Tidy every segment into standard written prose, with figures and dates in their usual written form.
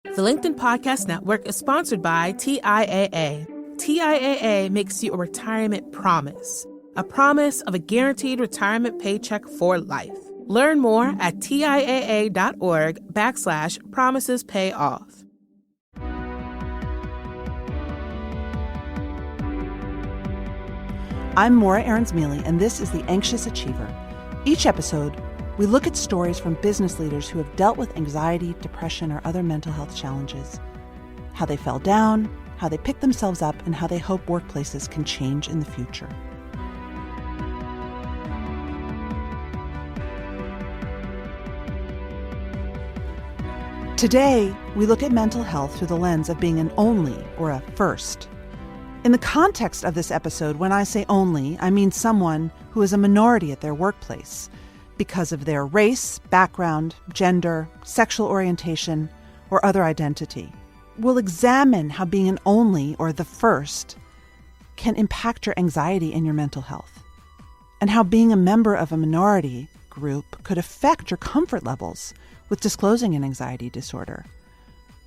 The LinkedIn Podcast Network is sponsored by TIAA. TIAA makes you a retirement promise, a promise of a guaranteed retirement paycheck for life. Learn more at TIAA.org/promises pay off. I'm Maura Aarons-Mele, and this is The Anxious Achiever. Each episode, we look at stories from business leaders who have dealt with anxiety, depression, or other mental health challenges, how they fell down, how they picked themselves up, and how they hope workplaces can change in the future. Today, we look at mental health through the lens of being an only or a first. In the context of this episode, when I say only, I mean someone who is a minority at their workplace because of their race, background, gender, sexual orientation, or other identity. We'll examine how being an only or the first can impact your anxiety and your mental health, and how being a member of a minority group could affect your comfort levels with disclosing an anxiety disorder.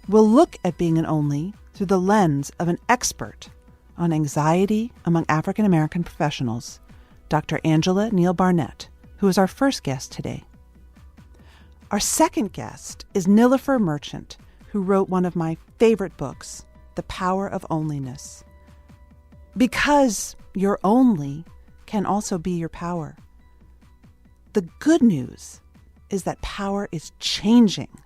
We'll look at being an only through the lens of an expert on anxiety among African American professionals, Dr. Angela Neal Barnett, who is our first guest today. Our second guest is Nilofer Merchant, who wrote one of my favorite books, The Power of Onlyness. Because your only can also be your power. The good news is that power is changing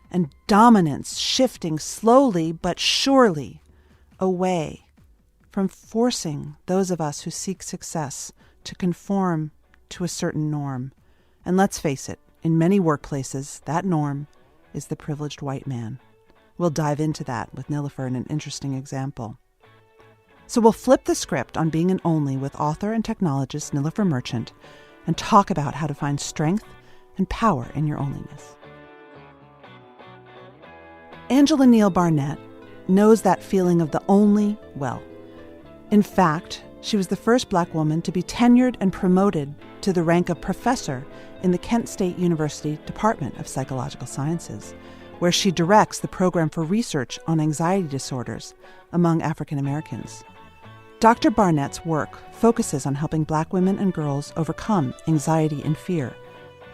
and dominance shifting slowly but surely away from forcing those of us who seek success to conform to a certain norm. And let's face it, in many workplaces, that norm is the privileged white man. We'll dive into that with Nilofer in an interesting example. So we'll flip the script on being an only with author and technologist Nilofer Merchant and talk about how to find strength and power in your onlyness. Angela Neal Barnett knows that feeling of the only well. In fact, she was the first Black woman to be tenured and promoted to the rank of professor in the Kent State University Department of Psychological Sciences, where she directs the program for research on anxiety disorders among African Americans. Dr. Barnett's work focuses on helping Black women and girls overcome anxiety and fear.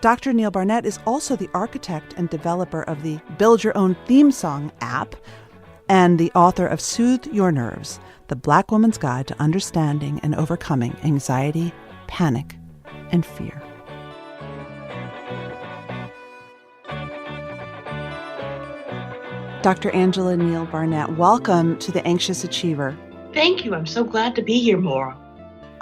Dr. Neal Barnett is also the architect and developer of the Build Your Own Theme Song app and the author of Soothe Your Nerves, The Black Woman's Guide to Understanding and Overcoming Anxiety, Panic, and Fear. Dr. Angela Neal Barnett, welcome to The Anxious Achiever. Thank you. I'm so glad to be here, Maura.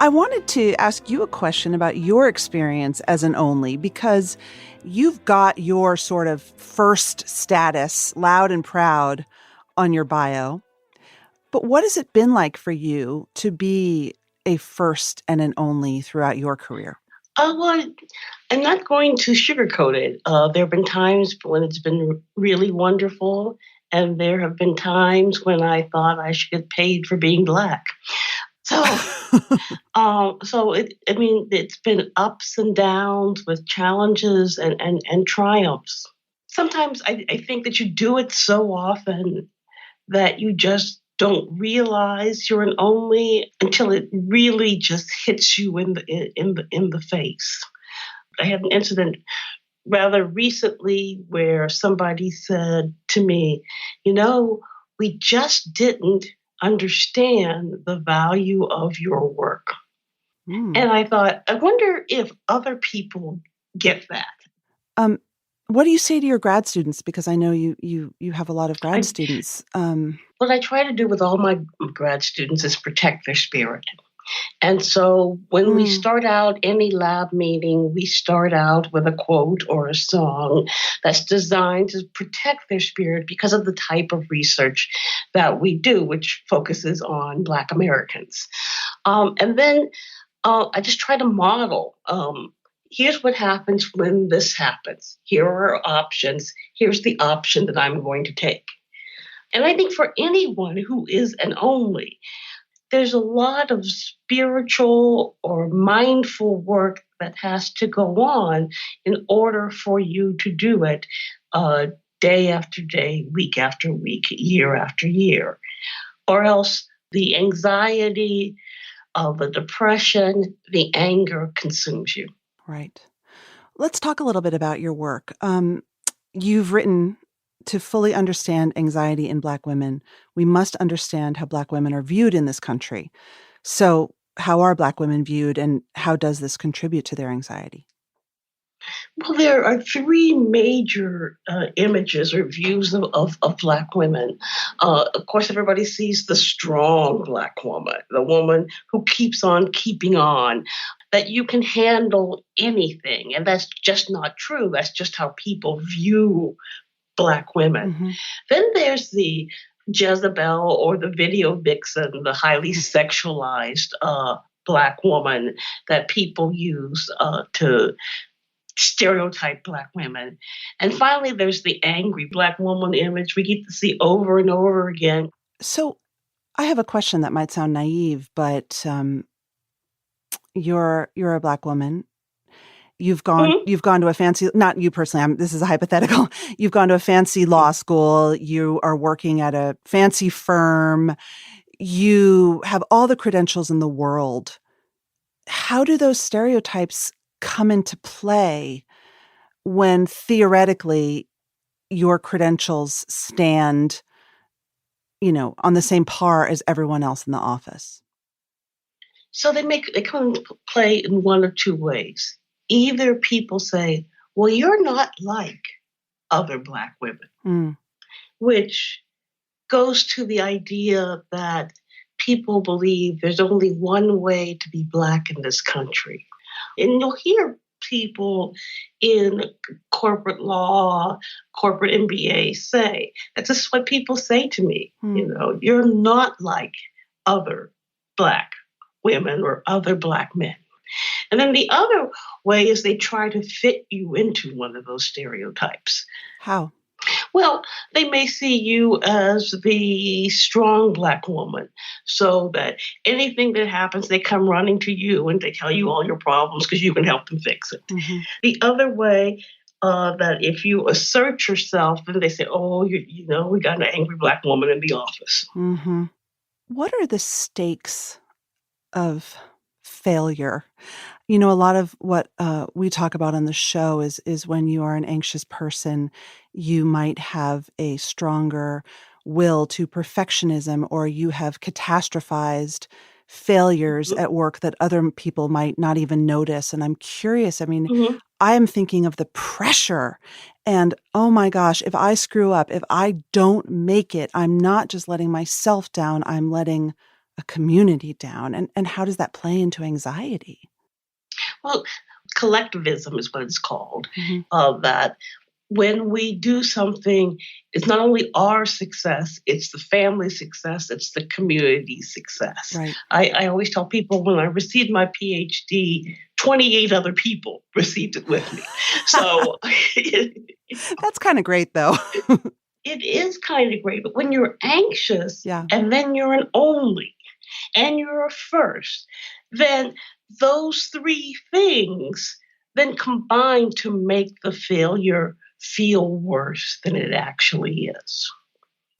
I wanted to ask you a question about your experience as an only, because you've got your sort of first status loud and proud on your bio. But what has it been like for you to be a first and an only throughout your career? Well, I'm not going to sugarcoat it. There have been times when it's been really wonderful, and there have been times when I thought I should get paid for being Black. So, it's been ups and downs with challenges and triumphs. Sometimes I think that you do it so often that you just don't realize you're an only until it really just hits you in the face. I had an incident rather recently where somebody said to me, we just didn't understand the value of your work. And I thought, I wonder if other people get that. What do you say to your grad students? Because I know you have a lot of grad students. What I try to do with all my grad students is protect their spirit. And so when we start out any lab meeting, we start out with a quote or a song that's designed to protect their spirit because of the type of research that we do, which focuses on Black Americans. And then I just try to model, here's what happens when this happens. Here are our options. Here's the option that I'm going to take. And I think for anyone who is an only, there's a lot of spiritual or mindful work that has to go on in order for you to do it day after day, week after week, year after year. Or else the anxiety, the depression, the anger consumes you. Right. Let's talk a little bit about your work. You've written, to fully understand anxiety in Black women, we must understand how Black women are viewed in this country. So how are Black women viewed, and how does this contribute to their anxiety? Well, there are three major images or views of Black women. Of course, everybody sees the strong Black woman, the woman who keeps on keeping on, that you can handle anything. And that's just not true. That's just how people view Black women. Mm-hmm. Then there's the Jezebel or the video vixen, the highly sexualized Black woman that people use to stereotype Black women. And finally, there's the angry Black woman image we get to see over and over again. So I have a question that might sound naive, but you're a Black woman. You've gone to a fancy, not you personally, this is a hypothetical. You've gone to a fancy law school. You are working at a fancy firm. You have all the credentials in the world. How do those stereotypes come into play when theoretically your credentials stand, on the same par as everyone else in the office? So they come into play in one of two ways. Either people say, well, you're not like other Black women, which goes to the idea that people believe there's only one way to be Black in this country. And you'll hear people in corporate law, corporate MBA say, that's just what people say to me. You're not like other Black women or other Black men. And then the other way is they try to fit you into one of those stereotypes. How? Well, they may see you as the strong Black woman, so that anything that happens, they come running to you and they tell you all your problems because you can help them fix it. Mm-hmm. The other way, that if you assert yourself, then they say, oh, we got an angry Black woman in the office. Mm-hmm. What are the stakes of failure? A lot of what we talk about on the show is when you are an anxious person, you might have a stronger will to perfectionism, or you have catastrophized failures at work that other people might not even notice. And I'm curious, I am thinking of the pressure and, oh my gosh, if I screw up, if I don't make it, I'm not just letting myself down, I'm letting a community down. And how does that play into anxiety? Well, collectivism is what it's called. That when we do something, it's not only our success, it's the family success, it's the community success. Right. I always tell people when I received my PhD, 28 other people received it with me. So that's kind of great, though. It is kind of great. But when you're anxious, yeah, and then you're an only, and you're a first, then those three things then combine to make the failure feel worse than it actually is.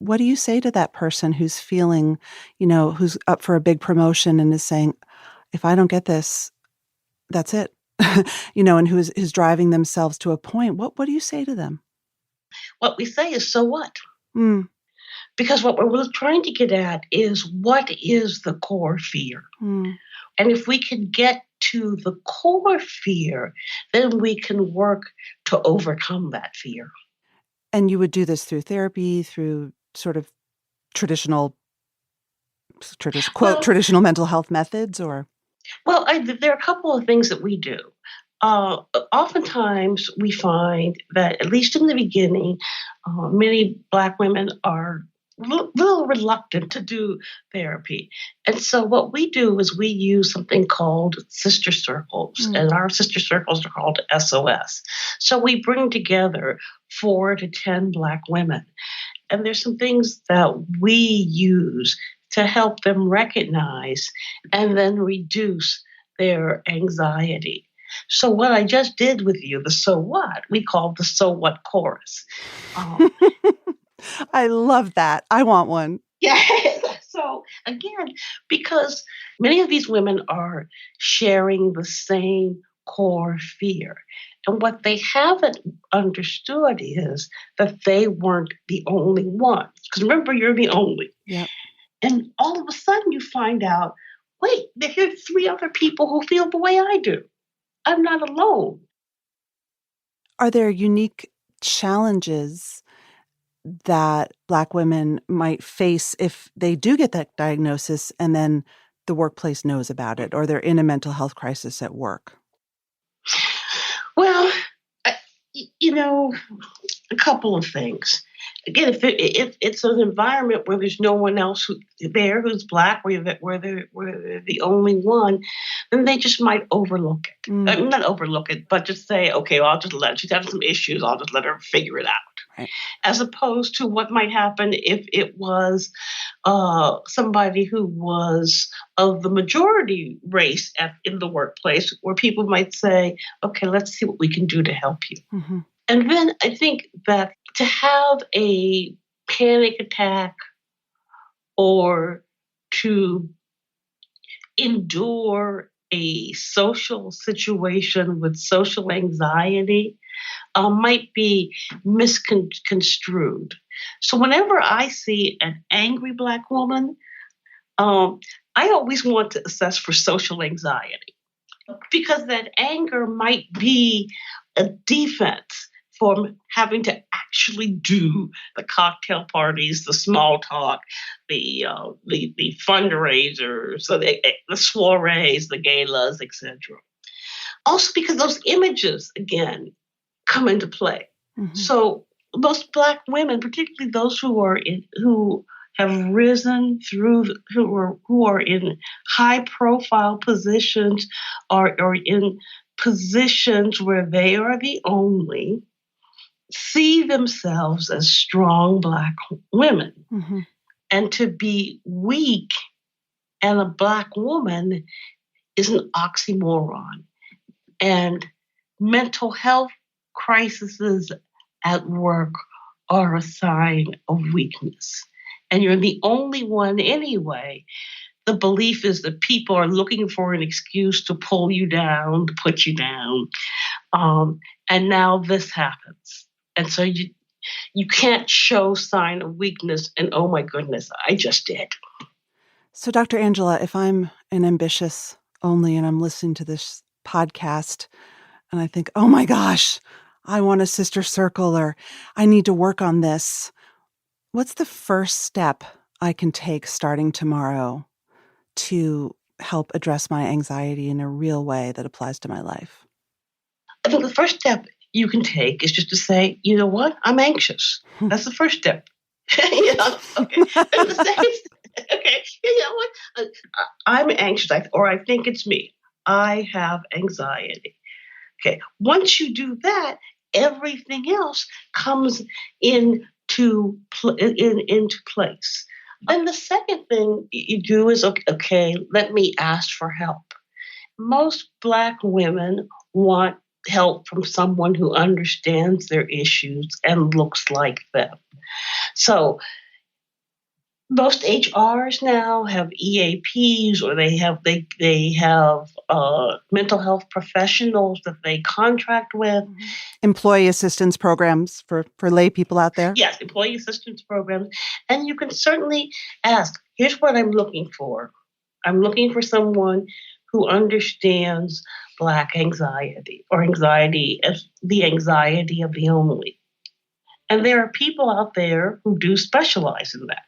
What do you say to that person who's feeling, who's up for a big promotion and is saying, if I don't get this, that's it, and who's driving themselves to a point? What do you say to them? What we say is, so what? Because what we're trying to get at is, what is the core fear? And if we can get to the core fear, then we can work to overcome that fear. And you would do this through therapy, through sort of traditional mental health methods, or? Well, there are a couple of things that we do. Oftentimes we find that, at least in the beginning, many Black women are a little reluctant to do therapy. And so what we do is we use something called sister circles, and our sister circles are called SOS. So we bring together 4 to 10 Black women. And there's some things that we use to help them recognize and then reduce their anxiety. So what I just did with you, the so what, we call the so what chorus. I love that. I want one. Yeah. So again, because many of these women are sharing the same core fear. And what they haven't understood is that they weren't the only ones. Because remember, you're the only. Yeah. And all of a sudden you find out, wait, there are 3 other people who feel the way I do. I'm not alone. Are there unique challenges that Black women might face if they do get that diagnosis and then the workplace knows about it, or they're in a mental health crisis at work? Well, a couple of things. Again, if it's an environment where there's no one else who's Black, where they're the only one, then they just might overlook it. Not overlook it, but just say, okay, well, she's having some issues. I'll just let her figure it out. Right. As opposed to what might happen if it was somebody who was of the majority race in the workplace, where people might say, okay, let's see what we can do to help you. Mm-hmm. And then I think that to have a panic attack or to endure a social situation with social anxiety might be misconstrued. So whenever I see an angry Black woman, I always want to assess for social anxiety, because that anger might be a defense from having to actually do the cocktail parties, the small talk, the fundraisers, the soirees, the galas, etc. Also because those images, again, come into play. Mm-hmm. So most Black women, particularly those who have risen through, who are in high profile positions or in positions where they are the only, see themselves as strong Black women. Mm-hmm. And to be weak and a Black woman is an oxymoron. And mental health crises at work are a sign of weakness. And you're the only one anyway. The belief is that people are looking for an excuse to pull you down, to put you down. And now this happens. And so you can't show sign of weakness and, oh my goodness, I just did. So Dr. Angela, if I'm an ambitious only and I'm listening to this podcast and I think, oh my gosh, I want a sister circle, or I need to work on this, what's the first step I can take starting tomorrow to help address my anxiety in a real way that applies to my life? I think the first step you can take is just to say, you know what? I'm anxious. That's the first step. Okay. And the second step, okay. You know what? I'm anxious, or I think it's me. I have anxiety. Okay. Once you do that, everything else comes into place. And the second thing you do is, okay, let me ask for help. Most Black women want help from someone who understands their issues and looks like them. So most HRs now have EAPs, or they have mental health professionals that they contract with. Employee assistance programs for lay people out there? Yes, employee assistance programs. And you can certainly ask, here's what I'm looking for. I'm looking for someone who understands Black anxiety, or anxiety as the anxiety of the only. And there are people out there who do specialize in that.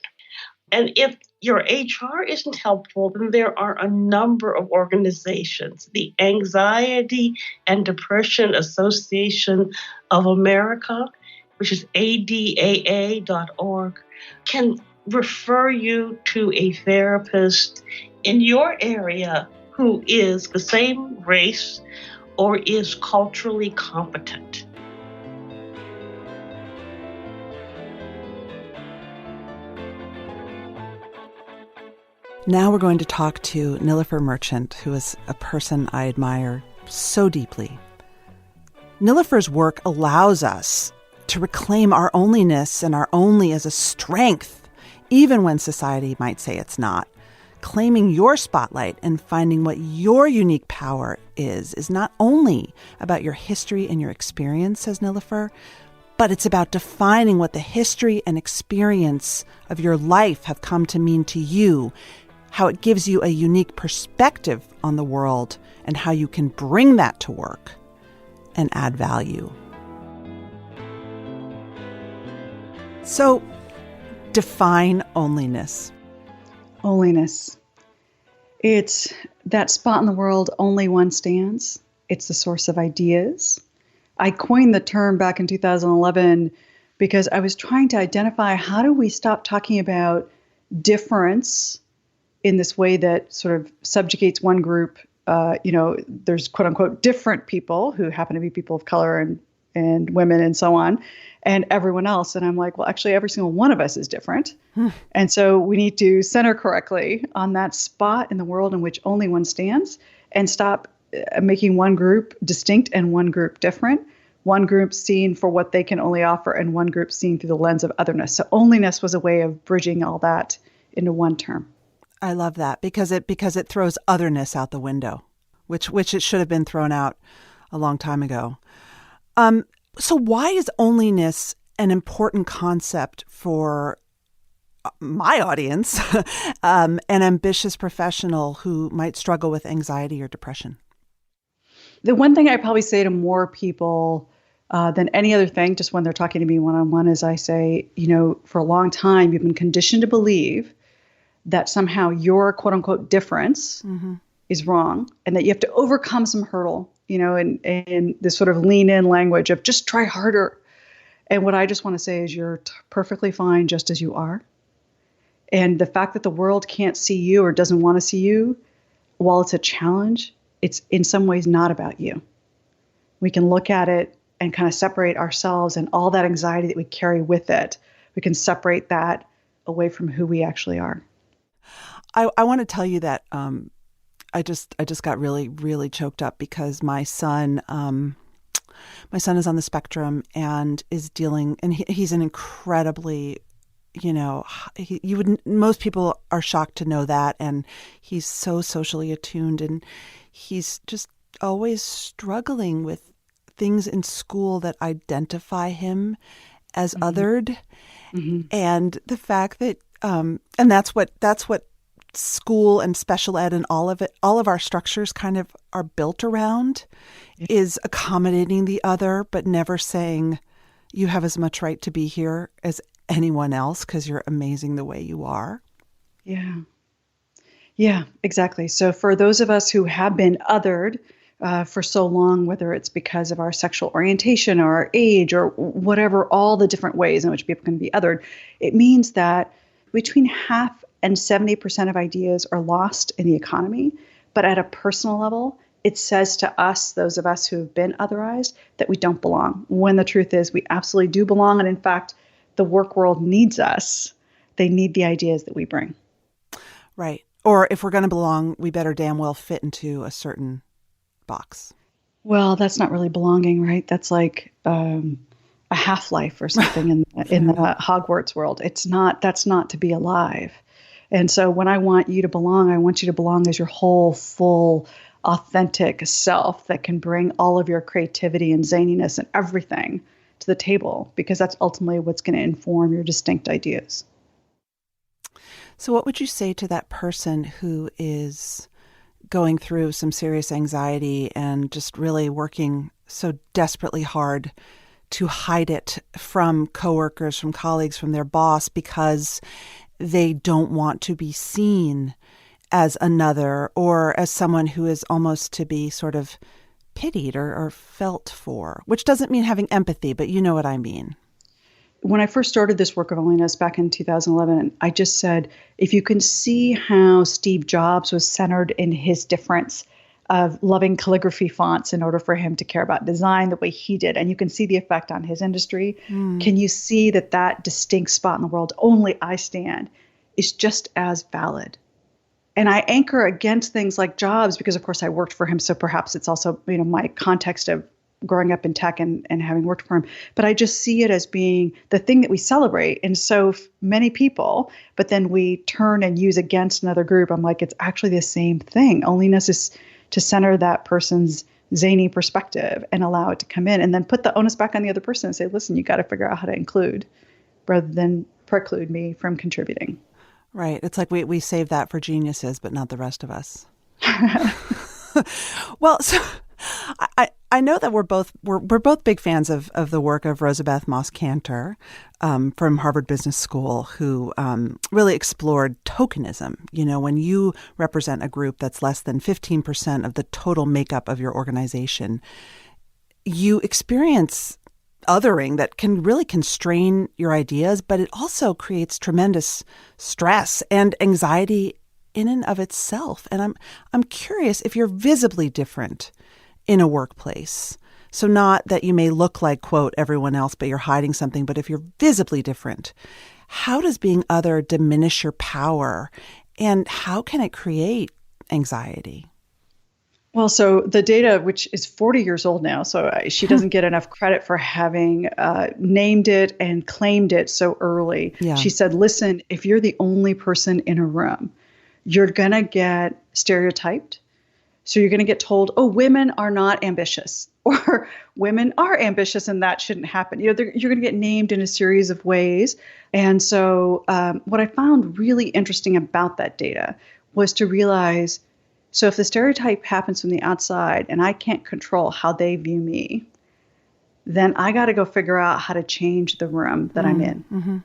And if your HR isn't helpful, then there are a number of organizations. The Anxiety and Depression Association of America, which is ADAA.org, can refer you to a therapist in your area who is the same race or is culturally competent. Now we're going to talk to Nilofer Merchant, who is a person I admire so deeply. Nilofer's work allows us to reclaim our onlyness and our only as a strength, even when society might say it's not. Claiming your spotlight and finding what your unique power is not only about your history and your experience, says Nilofer, but it's about defining what the history and experience of your life have come to mean to you, how it gives you a unique perspective on the world, and how you can bring that to work and add value. So, define onlyness. Onlyness. It's that spot in the world only one stands. It's the source of ideas. I coined the term back in 2011 because I was trying to identify how do we stop talking about difference in this way that sort of subjugates one group. There's quote unquote different people who happen to be people of color and women and so on, and everyone else. And I'm like, well, actually, every single one of us is different. And so we need to center correctly on that spot in the world in which only one stands and stop making one group distinct and one group different, one group seen for what they can only offer and one group seen through the lens of otherness. So onlyness was a way of bridging all that into one term. I love that because it throws otherness out the window, which it should have been thrown out a long time ago. So why is onlyness an important concept for my audience, an ambitious professional who might struggle with anxiety or depression? The one thing I probably say to more people than any other thing, just when they're talking to me one-on-one, is I say, for a long time, you've been conditioned to believe that somehow your quote unquote difference is wrong and that you have to overcome some hurdle, in this sort of lean in language of just try harder. And what I just want to say is you're perfectly fine just as you are. And the fact that the world can't see you or doesn't want to see you, while it's a challenge, it's in some ways not about you. We can look at it and kind of separate ourselves and all that anxiety that we carry with it. We can separate that away from who we actually are. I want to tell you that I just got really, really choked up because my son is on the spectrum and is dealing, and he's an incredibly, most people are shocked to know that, and he's so socially attuned, and he's just always struggling with things in school that identify him as othered, and the fact that, and that's what school and special ed and all of our structures kind of are built around, is accommodating the other, but never saying you have as much right to be here as anyone else because you're amazing the way you are. Yeah, exactly. So for those of us who have been othered for so long, whether it's because of our sexual orientation or our age or whatever, all the different ways in which people can be othered, it means that between half and 70% of ideas are lost in the economy. But at a personal level, it says to us, those of us who have been otherized, that we don't belong. When the truth is we absolutely do belong. And in fact, the work world needs us. They need the ideas that we bring. Right. Or if we're going to belong, we better damn well fit into a certain box. Well, that's not really belonging, right? That's like a half-life or something in the Hogwarts world. That's not to be alive. And so when I want you to belong, I want you to belong as your whole, full, authentic self that can bring all of your creativity and zaniness and everything to the table, because that's ultimately what's going to inform your distinct ideas. So what would you say to that person who is going through some serious anxiety and just really working so desperately hard to hide it from coworkers, from colleagues, from their boss, because they don't want to be seen as another or as someone who is almost to be sort of pitied or felt for, which doesn't mean having empathy, but you know what I mean. When I first started this work of onlyness back in 2011, I just said, if you can see how Steve Jobs was centered in his difference of loving calligraphy fonts in order for him to care about design the way he did, and you can see the effect on his industry, can you see that distinct spot in the world, only I stand, is just as valid? And I anchor against things like jobs because, of course, I worked for him. So perhaps it's also, my context of growing up in tech and having worked for him. But I just see it as being the thing that we celebrate in so many people, but then we turn and use against another group. I'm like, it's actually the same thing. Onlyness is to center that person's zany perspective and allow it to come in, and then put the onus back on the other person and say, listen, you got to figure out how to include rather than preclude me from contributing. Right. It's like we save that for geniuses, but not the rest of us. Well, so I know that we're both big fans of the work of Rosabeth Moss-Kanter from Harvard Business School, who really explored tokenism. When you represent a group that's less than 15% of the total makeup of your organization, you experience othering that can really constrain your ideas, but it also creates tremendous stress and anxiety in and of itself. And I'm curious if you're visibly different in a workplace. So not that you may look like, quote, everyone else, but you're hiding something, but if you're visibly different, how does being other diminish your power, and how can it create anxiety? Well, so the data, which is 40 years old now, so she doesn't get enough credit for having named it and claimed it so early. Yeah. She said, listen, if you're the only person in a room, you're going to get stereotyped. So you're going to get told, oh, women are not ambitious, or women are ambitious and that shouldn't happen. You're going to get named in a series of ways. And so what I found really interesting about that data was to realize, so if the stereotype happens from the outside and I can't control how they view me, then I got to go figure out how to change the room that I'm in. Mm-hmm.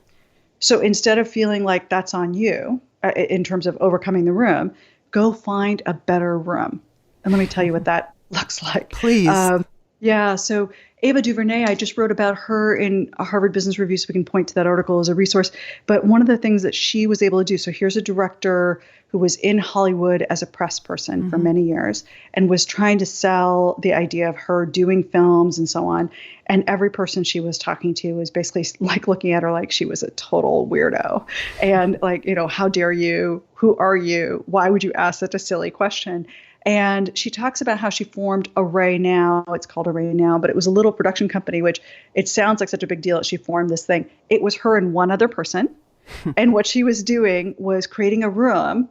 So instead of feeling like that's on you in terms of overcoming the room, go find a better room. And let me tell you what that looks like. Please. So Ava DuVernay, I just wrote about her in a Harvard Business Review, so we can point to that article as a resource. But one of the things that she was able to do, so here's a director who was in Hollywood as a press person for many years and was trying to sell the idea of her doing films and so on. And every person she was talking to was basically like looking at her like she was a total weirdo. And like, how dare you? Who are you? Why would you ask such a silly question? And she talks about how she formed Array Now. It's called Array Now, but it was a little production company, which it sounds like such a big deal that she formed this thing. It was her and one other person. And what she was doing was creating a room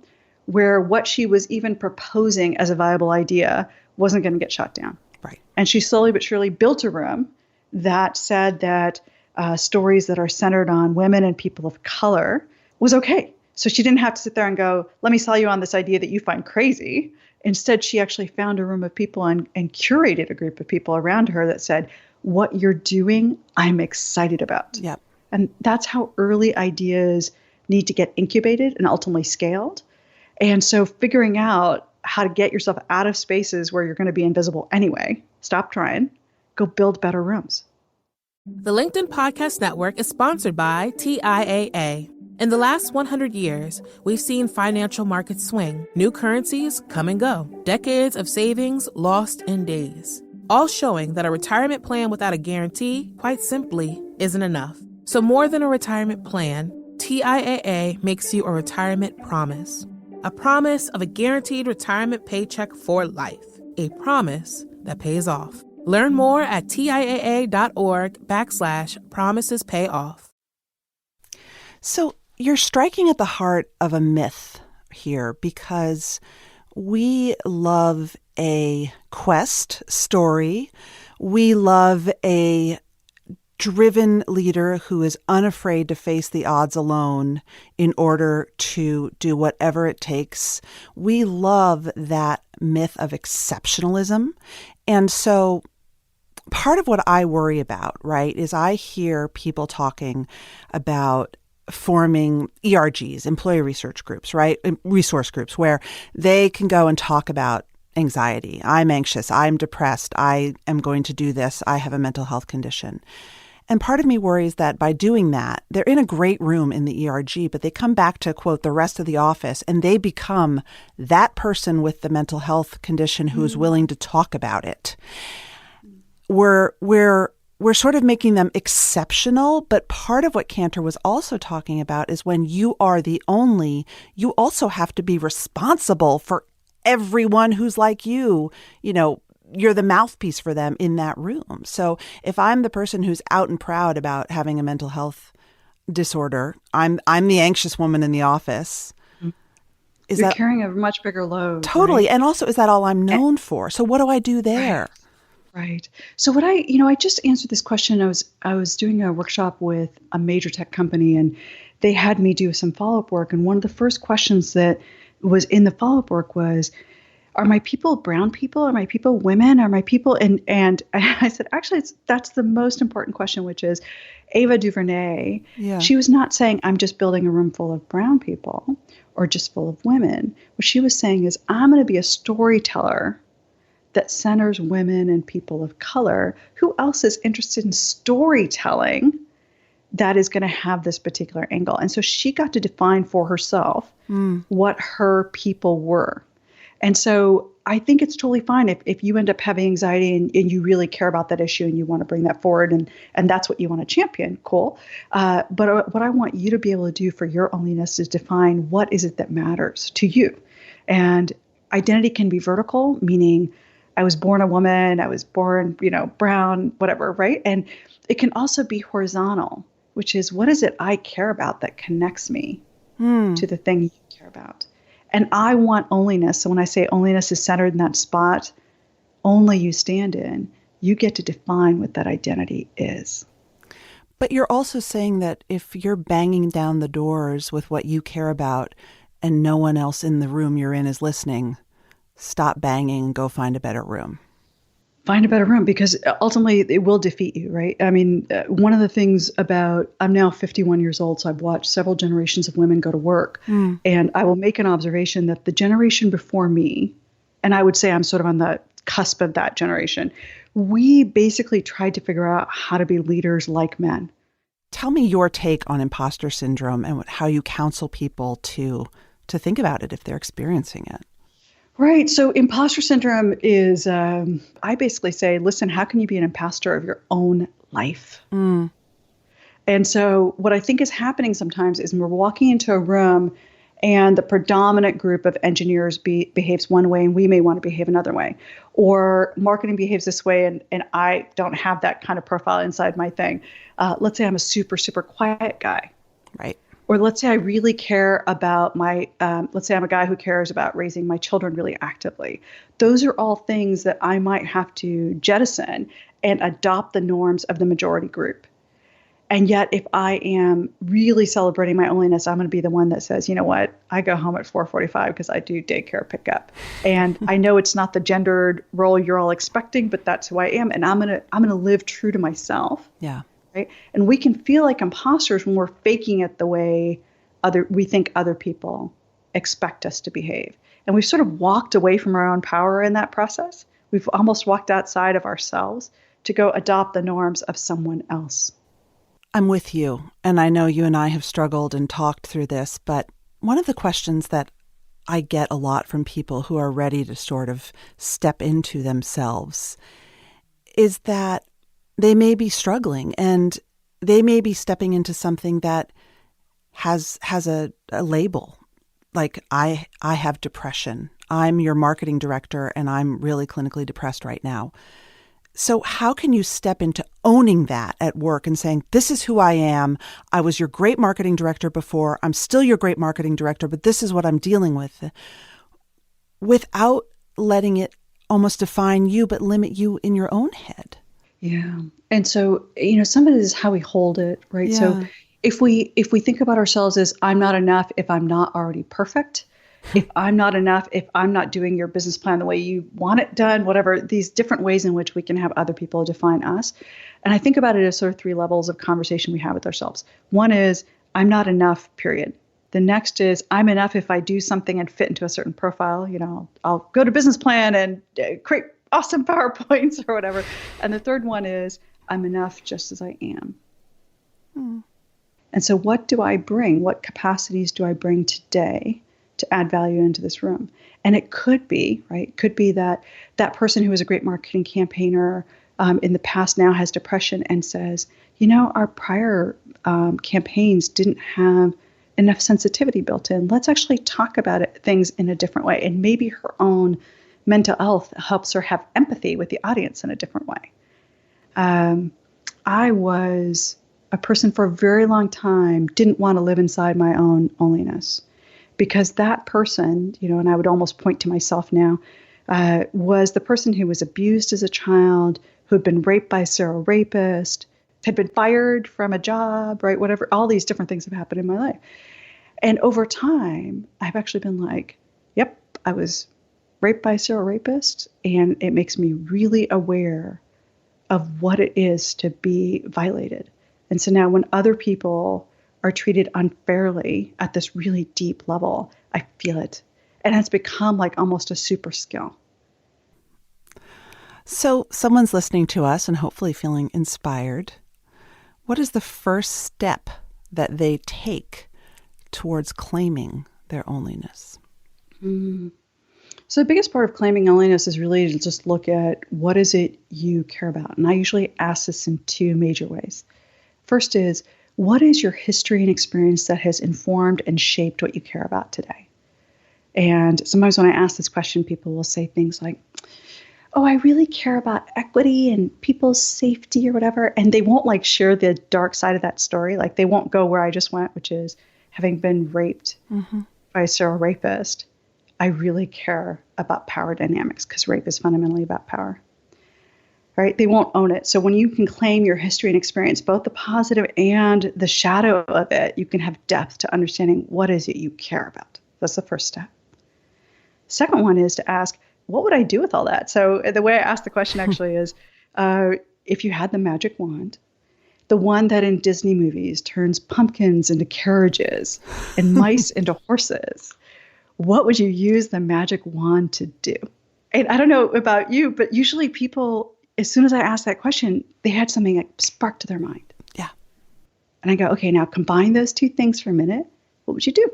where what she was even proposing as a viable idea wasn't going to get shot down. Right. And she slowly but surely built a room that said that stories that are centered on women and people of color was okay. So she didn't have to sit there and go, let me sell you on this idea that you find crazy. Instead, she actually found a room of people and curated a group of people around her that said, what you're doing, I'm excited about. Yep. And that's how early ideas need to get incubated and ultimately scaled. And so figuring out how to get yourself out of spaces where you're going to be invisible anyway, stop trying, go build better rooms. The LinkedIn Podcast Network is sponsored by TIAA. In the last 100 years, we've seen financial markets swing, new currencies come and go, decades of savings lost in days, all showing that a retirement plan without a guarantee, quite simply, isn't enough. So more than a retirement plan, TIAA makes you a retirement promise. A promise of a guaranteed retirement paycheck for life. A promise that pays off. Learn more at TIAA.org/promisespayoff. So you're striking at the heart of a myth here, because we love a quest story. We love a driven leader who is unafraid to face the odds alone in order to do whatever it takes. We love that myth of exceptionalism. And so part of what I worry about, right, is I hear people talking about forming ERGs, employee research groups, right, resource groups, where they can go and talk about anxiety. I'm anxious. I'm depressed. I am going to do this. I have a mental health condition. And part of me worries that by doing that, they're in a great room in the ERG, but they come back to, quote, the rest of the office, and they become that person with the mental health condition who is willing to talk about it. We're we're sort of making them exceptional, but part of what Cantor was also talking about is when you are the only, you also have to be responsible for everyone who's like you. You know, you're the mouthpiece for them in that room. So if I'm the person who's out and proud about having a mental health disorder, I'm the anxious woman in the office. You're carrying a much bigger load. Totally. Right? And also, is that all I'm known for? So what do I do there? Right. So what I just answered this question. I was doing a workshop with a major tech company, and they had me do some follow-up work. And one of the first questions that was in the follow-up work was, are my people brown people? Are my people women? Are my people? And I said, actually, that's the most important question, which is Ava DuVernay. Yeah. She was not saying, I'm just building a room full of brown people or just full of women. What she was saying is, I'm going to be a storyteller that centers women and people of color. Who else is interested in storytelling that is going to have this particular angle? And so she got to define for herself what her people were. And so I think it's totally fine if you end up having anxiety and you really care about that issue and you want to bring that forward and that's what you want to champion. Cool. But what I want you to be able to do for your onlyness is define what is it that matters to you. And identity can be vertical, meaning I was born a woman, I was born, brown, whatever, right? And it can also be horizontal, which is what is it I care about that connects me to the thing you care about. And I want onlyness. So when I say onlyness is centered in that spot, only you stand in, you get to define what that identity is. But you're also saying that if you're banging down the doors with what you care about and no one else in the room you're in is listening, stop banging and go find a better room. Find a better room, because ultimately it will defeat you, right? I mean, one of the things about, I'm now 51 years old, so I've watched several generations of women go to work. And I will make an observation that the generation before me, and I would say I'm sort of on the cusp of that generation, we basically tried to figure out how to be leaders like men. Tell me your take on imposter syndrome and how you counsel people to think about it if they're experiencing it. Right. So imposter syndrome is, I basically say, listen, how can you be an imposter of your own life? And so what I think is happening sometimes is we're walking into a room and the predominant group of engineers behaves one way and we may want to behave another way. Or marketing behaves this way and I don't have that kind of profile inside my thing. Let's say I'm a super, super quiet guy. Right. Or let's say I really care about let's say I'm a guy who cares about raising my children really actively. Those are all things that I might have to jettison and adopt the norms of the majority group. And yet, if I am really celebrating my onlyness, I'm going to be the one that says, you know what, I go home at 4:45 because I do daycare pickup. And I know it's not the gendered role you're all expecting, but that's who I am. And I'm going to live true to myself. Yeah. Right? And we can feel like imposters when we're faking it the way we think other people expect us to behave. And we've sort of walked away from our own power in that process. We've almost walked outside of ourselves to go adopt the norms of someone else. I'm with you. And I know you and I have struggled and talked through this, but one of the questions that I get a lot from people who are ready to sort of step into themselves is that they may be struggling and they may be stepping into something that has a label. Like I have depression. I'm your marketing director and I'm really clinically depressed right now. So how can you step into owning that at work and saying, this is who I am. I was your great marketing director before. I'm still your great marketing director, but this is what I'm dealing with, without letting it almost define you, but limit you in your own head. Yeah. And so, some of it is how we hold it, right? Yeah. So if we think about ourselves as I'm not enough if I'm not already perfect, if I'm not enough if I'm not doing your business plan the way you want it done, whatever, these different ways in which we can have other people define us. And I think about it as sort of three levels of conversation we have with ourselves. One is I'm not enough, period. The next is I'm enough if I do something and fit into a certain profile. I'll go to business plan and create awesome PowerPoints or whatever. And the third one is I'm enough just as I am. And so what do I bring? What capacities do I bring today to add value into this room? And it could be, right? It could be that person who is a great marketing campaigner in the past now has depression and says, our prior campaigns didn't have enough sensitivity built in. Let's actually talk about things in a different way. And maybe her own mental health helps her have empathy with the audience in a different way. I was a person for a very long time, didn't want to live inside my own loneliness, because that person, and I would almost point to myself now, was the person who was abused as a child, who had been raped by a serial rapist, had been fired from a job, right? Whatever, all these different things have happened in my life. And over time, I've actually been like, yep, I was raped by a serial rapist. And it makes me really aware of what it is to be violated. And so now when other people are treated unfairly at this really deep level, I feel it. And it's become like almost a super skill. So someone's listening to us and hopefully feeling inspired. What is the first step that they take towards claiming their loneliness? So the biggest part of claiming loneliness is really to just look at what is it you care about. And I usually ask this in two major ways. First is, what is your history and experience that has informed and shaped what you care about today? And sometimes when I ask this question, people will say things like, oh, I really care about equity and people's safety or whatever. And they won't like share the dark side of that story. Like they won't go where I just went, which is having been raped by a serial rapist. I really care about power dynamics because rape is fundamentally about power. Right? They won't own it. So when you can claim your history and experience, both the positive and the shadow of it, you can have depth to understanding what is it you care about. That's the first step. Second one is to ask, what would I do with all that? So the way I ask the question actually is, if you had the magic wand, the one that in Disney movies turns pumpkins into carriages and mice into horses, what would you use the magic wand to do? And I don't know about you, but usually people, as soon as I ask that question, they had something that sparked to their mind. Yeah. And I go, okay, now combine those two things for a minute. What would you do?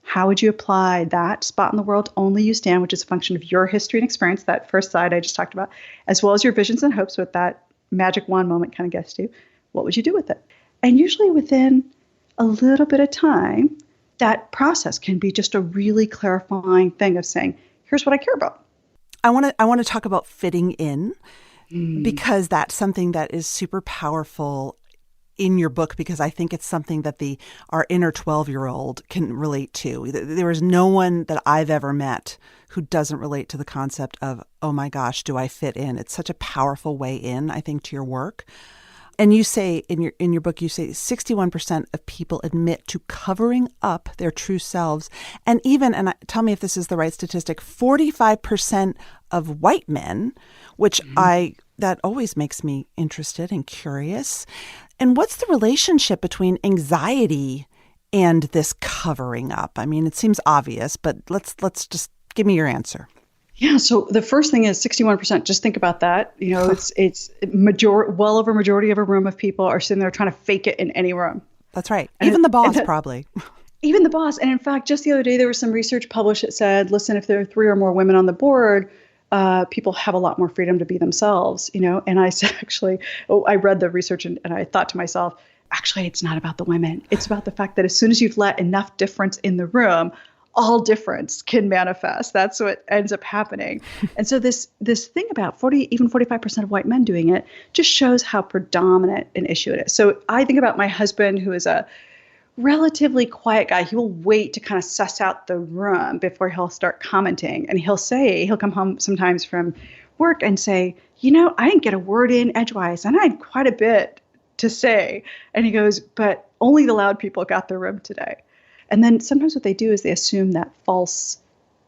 How would you apply that spot in the world only you stand, which is a function of your history and experience, that first side I just talked about, as well as your visions and hopes, what that magic wand moment kind of gets to? What would you do with it? And usually within a little bit of time, that process can be just a really clarifying thing of saying, here's what I care about. I want to talk about fitting in because that's something that is super powerful in your book, because I think it's something that our inner 12-year-old can relate to. There is no one that I've ever met who doesn't relate to the concept of, oh my gosh, do I fit in? It's such a powerful way in, I think, to your work. And you say in your book, you say 61% of people admit to covering up their true selves. And even, tell me if this is the right statistic, 45% of white men, which that always makes me interested and curious. And what's the relationship between anxiety and this covering up? I mean, it seems obvious, but let's just give me your answer. Yeah. So the first thing is 61%. Just think about that. It's well over majority of a room of people are sitting there trying to fake it in any room. That's right. Even the boss probably. Even the boss. And in fact, just the other day, there was some research published that said, listen, if there are 3 or more women on the board, people have a lot more freedom to be themselves, And I said, actually, I read the research and I thought to myself, actually, it's not about the women. It's about the fact that as soon as you've let enough difference in the room, all difference can manifest. That's what ends up happening. And so this thing about 45% of white men doing it just shows how predominant an issue it is. So I think about my husband, who is a relatively quiet guy. He will wait to kind of suss out the room before he'll start commenting. And he'll come home sometimes from work and say, I didn't get a word in edgewise, and I had quite a bit to say. And he goes, but only the loud people got the room today. And then sometimes what they do is they assume that false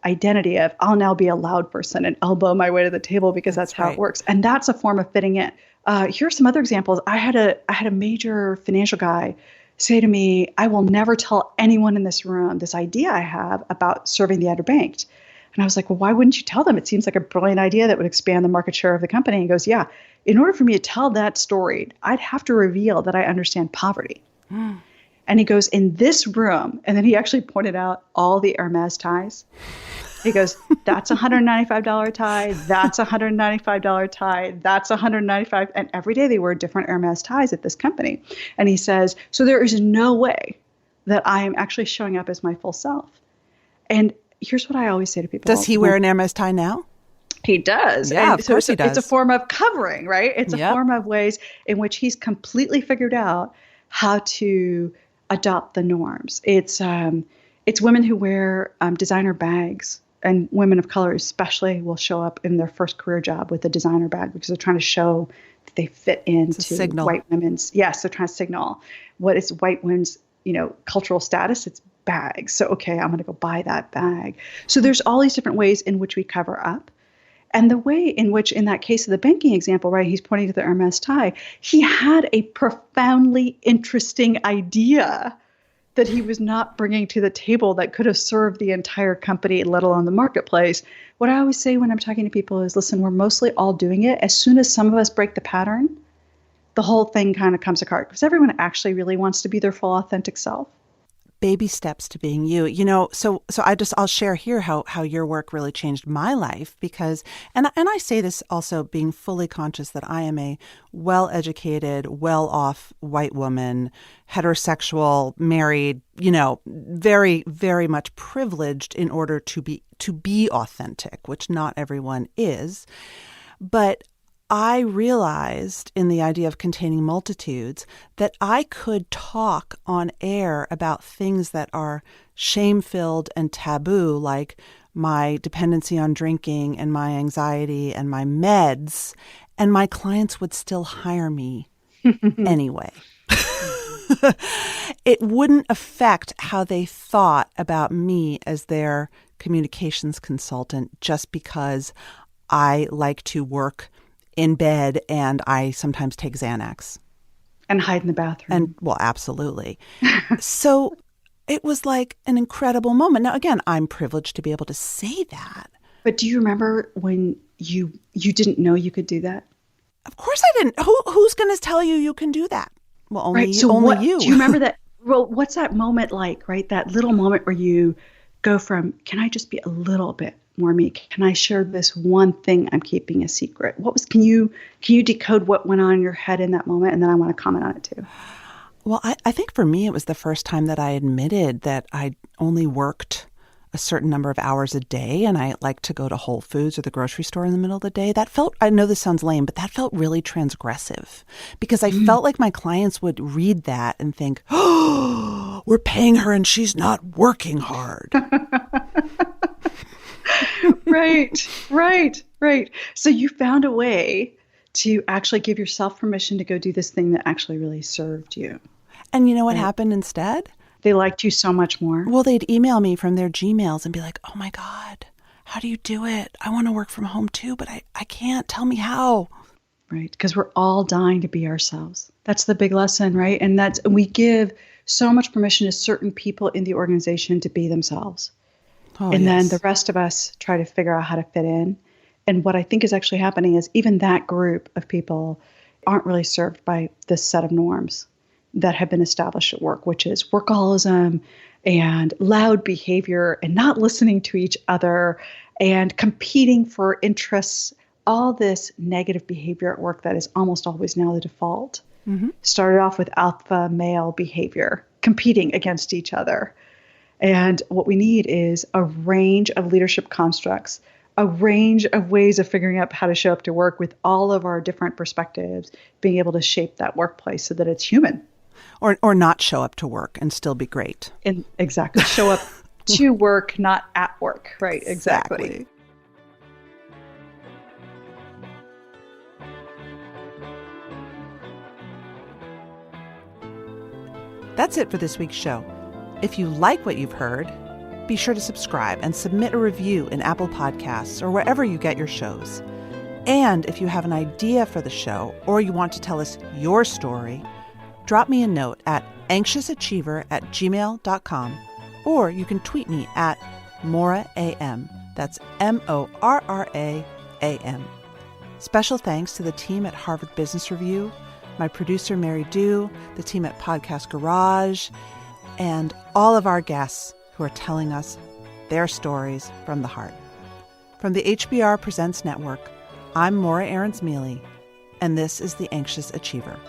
identity of, I'll now be a loud person and elbow my way to the table because that's how it works. And that's a form of fitting in. Here are some other examples. I had a major financial guy say to me, I will never tell anyone in this room this idea I have about serving the underbanked. And I was like, well, why wouldn't you tell them? It seems like a brilliant idea that would expand the market share of the company. And he goes, yeah, in order for me to tell that story, I'd have to reveal that I understand poverty. And he goes, in this room, and then he actually pointed out all the Hermes ties. He goes, that's a $195 tie. That's a $195 tie. That's a $195. And every day they wear different Hermes ties at this company. And he says, so there is no way that I am actually showing up as my full self. And here's what I always say to people. Does he wear an Hermes tie now? He does. Yeah, and of course he does. It's a form of covering, right? It's a form of ways in which he's completely figured out how to adopt the norms. It's women who wear designer bags, and women of color especially will show up in their first career job with a designer bag because they're trying to show that they fit into white women's. Yes, they're trying to signal what is white women's, cultural status. It's bags. So, okay, I'm going to go buy that bag. So there's all these different ways in which we cover up. And the way in which, in that case of the banking example, right, he's pointing to the Hermes tie, he had a profoundly interesting idea that he was not bringing to the table that could have served the entire company, let alone the marketplace. What I always say when I'm talking to people is, listen, we're mostly all doing it. As soon as some of us break the pattern, the whole thing kind of comes apart because everyone actually really wants to be their full authentic self. Baby steps to being you. So I'll share here how your work really changed my life because, and I say this also being fully conscious that I am a well-educated, well-off white woman, heterosexual, married, very, very much privileged in order to be authentic, which not everyone is. But I realized in the idea of containing multitudes that I could talk on air about things that are shame-filled and taboo, like my dependency on drinking and my anxiety and my meds, and my clients would still hire me anyway. It wouldn't affect how they thought about me as their communications consultant just because I like to work in bed and I sometimes take Xanax. And hide in the bathroom. And well, absolutely. So it was like an incredible moment. Now, again, I'm privileged to be able to say that. But do you remember when you didn't know you could do that? Of course I didn't. Who's going to tell you can do that? Well, only, right. So only you. Do you remember that? Well, what's that moment like, right? That little moment where you go from, can I just be a little bit more me? Can I share this one thing I'm keeping a secret? Can you decode what went on in your head in that moment? And then I want to comment on it too. Well, I think for me, it was the first time that I admitted that I only worked a certain number of hours a day and I like to go to Whole Foods or the grocery store in the middle of the day. That felt, I know this sounds lame, but that felt really transgressive because I felt like my clients would read that and think, oh, we're paying her and she's not working hard. Right. So you found a way to actually give yourself permission to go do this thing that actually really served you. And you know what happened instead? They liked you so much more. Well, they'd email me from their Gmails and be like, oh my God, how do you do it? I want to work from home too, but I can't. Tell me how. Right. Because we're all dying to be ourselves. That's the big lesson, right? And we give so much permission to certain people in the organization to be themselves. Then the rest of us try to figure out how to fit in. And what I think is actually happening is even that group of people aren't really served by this set of norms that have been established at work, which is workaholism and loud behavior and not listening to each other and competing for interests, all this negative behavior at work that is almost always now the default. Mm-hmm. Started off with alpha male behavior, competing against each other. And what we need is a range of leadership constructs, a range of ways of figuring out how to show up to work with all of our different perspectives, being able to shape that workplace so that it's human. Or not show up to work and still be great. And exactly. Show up to work, not at work. Right. Exactly. That's it for this week's show. If you like what you've heard, be sure to subscribe and submit a review in Apple Podcasts or wherever you get your shows. And if you have an idea for the show or you want to tell us your story, drop me a note at anxiousachiever@gmail.com or you can tweet me at MoraAM. That's MORRAAM. Special thanks to the team at Harvard Business Review, my producer Mary Dew, the team at Podcast Garage, and all of our guests who are telling us their stories from the heart. From the HBR Presents Network, I'm Maura Aarons-Mele, and this is The Anxious Achiever.